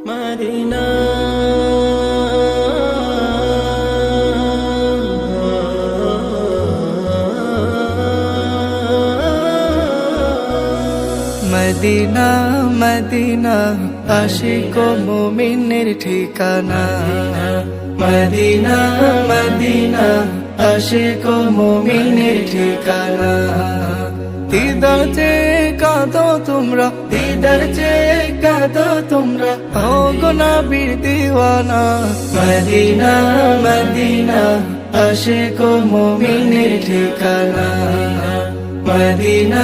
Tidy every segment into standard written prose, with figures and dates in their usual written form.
Medina Medina Medina Ashiq ও মুমিনের ঠিকানা Medina Medina Ashiq ও মুমিনের ঠিকানা দিদার চেয়ে কাঁদো তোমরা দিদার চেয়ে কাঁদো তোমরা ও গো নবীর দিওয়ানা মদিনা মদিনা আশিক ও মুমিনের ঠিকানা মদিনা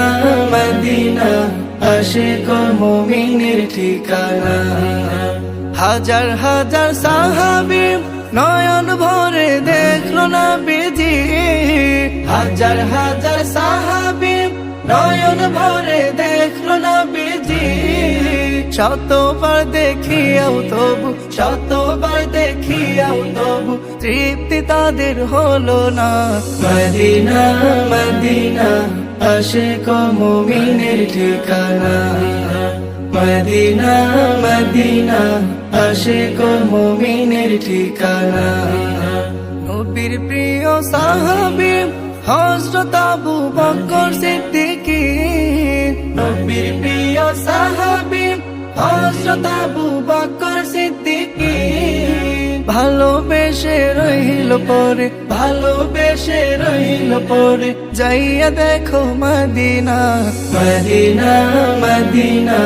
মদিনা আশিক ও মুমিনের ঠিকানা হাজার হাজার সাহাবী নয়ন ভরে দেখলো নবীজি হাজার হাজার সাহাবী নয়ন ভরে দেখলো নবীজি শতবার দেখিয়াও তবু শতবার দেখিয়াও তবু তৃপ্তি তাদের হলো না মদিনা মদিনা আশিক ও মুমিনের ঠিকানা মদিনা মদিনা আশিক ও মুমিনের ঠিকানা নবীর প্রিয় সাহাবী হযরত আবু বকর সিদ্দিক নবীর প্রিয় সাহাবী হযরত আবু বকর সিদ্দিক ভালোবেসে রইল পরে ভালোবেসে রইল পরে যাইয়া দেখো মদিনা মদিনা মদিনা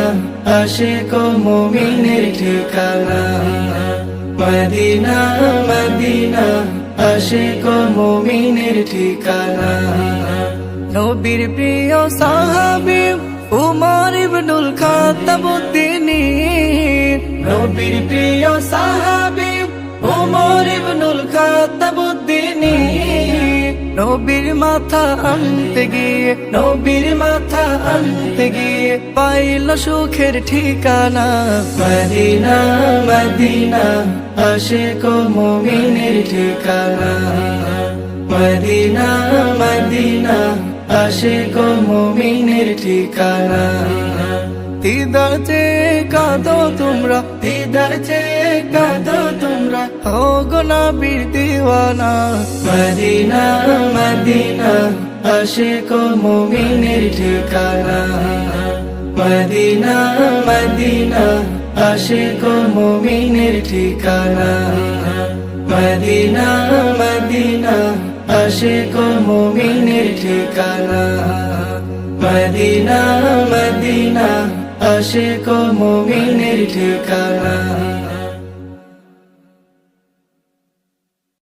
আশিক ও মুমিনের ঠিকানা মদিনা মদিনা আশিক ও মুমিনের ঠিকানা নবীর প্রিয় সাহাবী উমর ইবনুল খাত্তাব তিনি নবীর প্রিয় সাহাবী উমর ইবনুল খাত্তাব তিনি নবীর মাথা আনতে গিয়ে নবীর মাথা আনতে গিয়ে পাইল সুখের ঠিকানা মদিনা মদিনা আশিক ও মুমিনের ঠিকানা মদিনা মদিনা আশিক ও মুমিনের ঠিকানা দিদার চেয়ে কাঁদো তোমরা দিদার চেয়ে কাঁদো তোমরা ও গো নবীর দিওয়ানা মদিনা মদিনা আশিক ও মুমিনের ঠিকানা মদিনা মদিনা আশিক ও মুমিনের ঠিকানা মদিনা মদিনা আশিক ও মুমিনের ঠিকানা মদিনা মদিনা আশিক ও মুমিনের ঠিকানা।